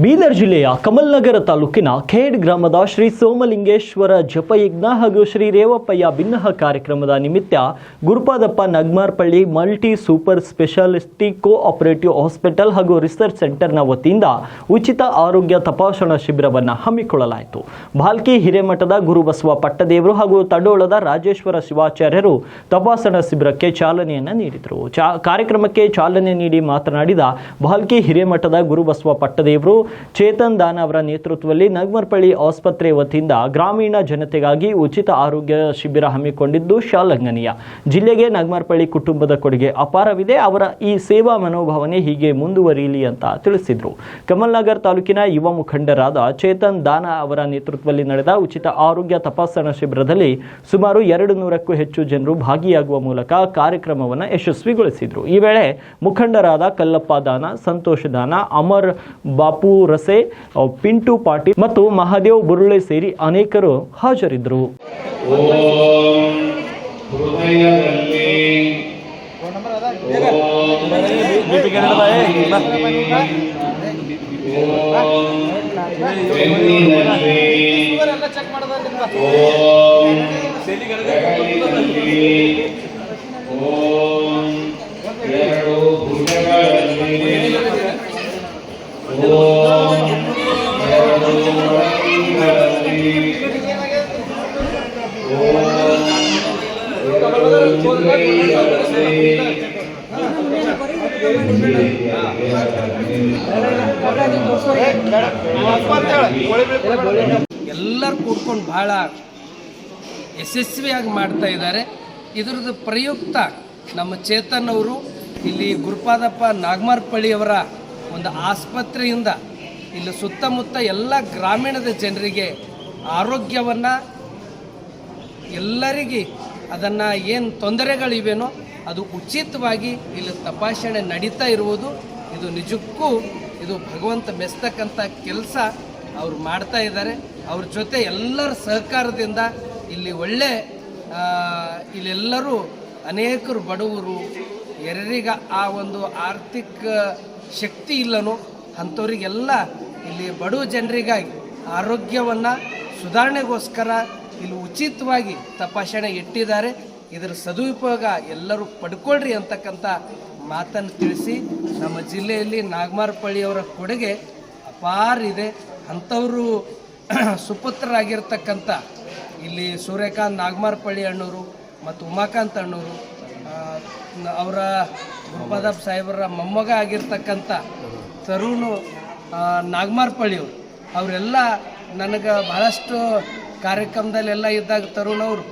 ಬೀದರ್ ಜಿಲ್ಲೆಯ ಕಮಲ್ನಗರ ತಾಲೂಕಿನ ಖೇಡ್ ಗ್ರಾಮದ ಶ್ರೀ ಸೋಮಲಿಂಗೇಶ್ವರ ಜಪಯಜ್ಞ ಹಾಗೂ ಶ್ರೀ ರೇವಪ್ಪಯ್ಯ ಬಿನ್ನಹ ಕಾರ್ಯಕ್ರಮದ ನಿಮಿತ್ತ Gurupadappa Nagmarpalli multi super speciality cooperative hospital ಹಾಗೂ ರಿಸರ್ಚ್ ಸೆಂಟರ್ನ ವತಿಯಿಂದ ಉಚಿತ ಆರೋಗ್ಯ ತಪಾಸಣಾ ಶಿಬಿರವನ್ನು ಹಮ್ಮಿಕೊಳ್ಳಲಾಯಿತು. ಭಾಲ್ಕಿ ಹಿರೇಮಠದ ಗುರುಬಸವ ಪಟ್ಟದೇವರು ಹಾಗೂ ತಡೋಳದ ರಾಜೇಶ್ವರ ಶಿವಾಚಾರ್ಯರು ತಪಾಸಣಾ ಶಿಬಿರಕ್ಕೆ ಚಾಲನೆಯನ್ನು ನೀಡಿದರು. ಕಾರ್ಯಕ್ರಮಕ್ಕೆ ಚಾಲನೆ ನೀಡಿ ಮಾತನಾಡಿದ ಭಾಲ್ಕಿ ಹಿರೇಮಠದ ಗುರುಬಸವ ಪಟ್ಟದೇವರು, ಚೇತನ್ ದಾನ ಅವರ ನೇತೃತ್ವದಲ್ಲಿ ನಗ್ಮರ್ಪಳ್ಳಿ ಆಸ್ಪತ್ರೆ ವತಿಯಿಂದ ಗ್ರಾಮೀಣ ಜನತೆಗಾಗಿ ಉಚಿತ ಆರೋಗ್ಯ ಶಿಬಿರ ಹಮ್ಮಿಕೊಂಡಿದ್ದು ಶ್ಲಾಘನೀಯ. ಜಿಲ್ಲೆಗೆ ನಗ್ಮರ್ಪಳ್ಳಿ ಕುಟುಂಬದ ಕೊಡುಗೆ ಅಪಾರವಿದೆ. ಅವರ ಈ ಸೇವಾ ಮನೋಭಾವನೆ ಹೀಗೆ ಮುಂದುವರಿಯಲಿ ಅಂತ ತಿಳಿಸಿದರು. ಕಮಲ್ನಗರ್ ತಾಲೂಕಿನ ಯುವ ಮುಖಂಡರಾದ ಚೇತನ್ ದಾನ ಅವರ ನೇತೃತ್ವದಲ್ಲಿ ನಡೆದ ಉಚಿತ ಆರೋಗ್ಯ ತಪಾಸಣಾ ಶಿಬಿರದಲ್ಲಿ ಸುಮಾರು 200ಕ್ಕೂ ಹೆಚ್ಚು ಜನರು ಭಾಗಿಯಾಗುವ ಮೂಲಕ ಕಾರ್ಯಕ್ರಮವನ್ನು ಯಶಸ್ವಿಗೊಳಿಸಿದರು. ಈ ವೇಳೆ ಮುಖಂಡರಾದ ಕಲ್ಲಪ್ಪ ದಾನ, ಸಂತೋಷ ದಾನ, ಅಮರ್ ಬಾಪು ರಸೆ, ಪಿಂಟು ಪಾಟೀಲ್ ಮತ್ತು ಮಹಾದೇವ್ ಬುರುಳೆ ಸೇರಿ ಅನೇಕರು ಹಾಜರಿದ್ದರು. ಎಲ್ಲರೂ ಕೂಡ್ಕೊಂಡು ಬಹಳ ಯಶಸ್ವಿಯಾಗಿ ಮಾಡ್ತಾ ಇದ್ದಾರೆ. ಇದರದ್ದು ಪ್ರಯುಕ್ತ ನಮ್ಮ ಚೇತನ್ ಅವರು ಇಲ್ಲಿ ಗುರುಪಾದಪ್ಪ ನಾಗಮಾರ್ಪಳ್ಳಿಯವರ ಒಂದು ಆಸ್ಪತ್ರೆಯಿಂದ ಇಲ್ಲಿ ಸುತ್ತಮುತ್ತ ಎಲ್ಲ ಗ್ರಾಮೀಣದ ಜನರಿಗೆ ಆರೋಗ್ಯವನ್ನು ಎಲ್ಲರಿಗೆ ಅದನ್ನು ಏನು ತೊಂದರೆಗಳಿವೆನೋ ಅದು ಉಚಿತವಾಗಿ ಇಲ್ಲಿ ತಪಾಸಣೆ ನಡೀತಾ ಇರುವುದು ಇದು ನಿಜಕ್ಕೂ ಇದು ಭಗವಂತ ಮೆಸ್ತಕ್ಕಂಥ ಕೆಲಸ ಅವರು ಮಾಡ್ತಾ ಇದ್ದಾರೆ. ಅವ್ರ ಜೊತೆ ಎಲ್ಲರ ಸಹಕಾರದಿಂದ ಇಲ್ಲಿ ಒಳ್ಳೆ ಇಲ್ಲೆಲ್ಲರೂ ಅನೇಕರು ಬಡವರು ಯಾರಿಗೆ ಆ ಒಂದು ಆರ್ಥಿಕ ಶಕ್ತಿ ಇಲ್ಲನೋ ಅಂಥವರಿಗೆಲ್ಲ ಇಲ್ಲಿ ಬಡವ ಜನರಿಗಾಗಿ ಆರೋಗ್ಯವನ್ನು ಸುಧಾರಣೆಗೋಸ್ಕರ ಇಲ್ಲಿ ಉಚಿತವಾಗಿ ತಪಾಸಣೆ ಇಟ್ಟಿದ್ದಾರೆ. ಇದರ ಸದುಪಯೋಗ ಎಲ್ಲರೂ ಪಡ್ಕೊಳ್ರಿ ಅಂತಕ್ಕಂಥ ಮಾತನ್ನು ತಿಳಿಸಿ ನಮ್ಮ ಜಿಲ್ಲೆಯಲ್ಲಿ ನಾಗಮಾರ್ಪಳ್ಳಿಯವರ ಕೊಡುಗೆ ಅಪಾರ ಇದೆ. ಅಂಥವರು ಸುಪುತ್ರರಾಗಿರ್ತಕ್ಕಂಥ ಇಲ್ಲಿ ಸೂರ್ಯಕಾಂತ್ ನಾಗಮಾರ್ಪಳ್ಳಿ ಅಣ್ಣವರು ಮತ್ತು ಉಮಾಕಾಂತ್ ಅಣ್ಣವರು, ಅವರ ಗುರುಪಾದಪ್ಪ ಸಾಹೇಬರ ಮೊಮ್ಮಗ ಆಗಿರ್ತಕ್ಕಂಥ ತರುಣ್ ನಾಗಮಾರ್ಪಳ್ಳಿಯವರು, ಅವರೆಲ್ಲ ನನಗೆ ಬಹಳಷ್ಟು ಕಾರ್ಯಕ್ರಮದಲ್ಲೆಲ್ಲ ಇದ್ದಾಗ ತರುಣ್ ಅವರು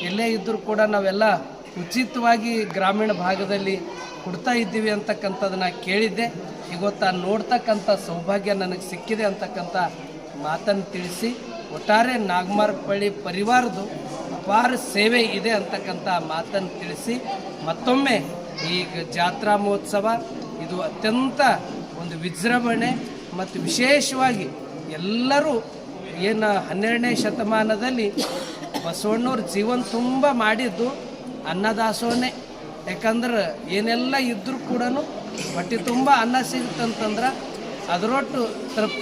ಎಲ್ಲೇ ಇದ್ದರೂ ಕೂಡ ನಾವೆಲ್ಲ ಉಚಿತವಾಗಿ ಗ್ರಾಮೀಣ ಭಾಗದಲ್ಲಿ ಕೊಡ್ತಾ ಇದ್ದೀವಿ ಅಂತಕ್ಕಂಥದ್ದನ್ನ ಕೇಳಿದ್ದೆ. ಇವತ್ತು ನೋಡ್ತಕ್ಕಂಥ ಸೌಭಾಗ್ಯ ನನಗೆ ಸಿಕ್ಕಿದೆ ಅಂತಕ್ಕಂಥ ಮಾತನ್ನು ತಿಳಿಸಿ ಒಟ್ಟಾರೆ ನಾಗಮಾರ್ಪಳ್ಳಿ ಪರಿವಾರದ್ದು ಅಪಾರ ಸೇವೆ ಇದೆ ಅಂತಕ್ಕಂಥ ಮಾತನ್ನು ತಿಳಿಸಿ ಮತ್ತೊಮ್ಮೆ ಈಗ ಜಾತ್ರಾ ಮಹೋತ್ಸವ ಇದು ಅತ್ಯಂತ ಒಂದು ವಿಜೃಂಭಣೆ ಮತ್ತು ವಿಶೇಷವಾಗಿ ಎಲ್ಲರೂ ಏನು 12ನೇ ಶತಮಾನದಲ್ಲಿ ಬಸವಣ್ಣವ್ರ ಜೀವನ ತುಂಬ ಮಾಡಿದ್ದು ಅನ್ನದಾಸೋಹನೇ. ಯಾಕಂದ್ರೆ ಏನೆಲ್ಲ ಇದ್ದರೂ ಕೂಡ ಹೊಟ್ಟೆ ತುಂಬ ಅನ್ನ ಸಿಗುತ್ತಂತಂದ್ರೆ ಅದರೊಟ್ಟು ತೃಪ್ತಿ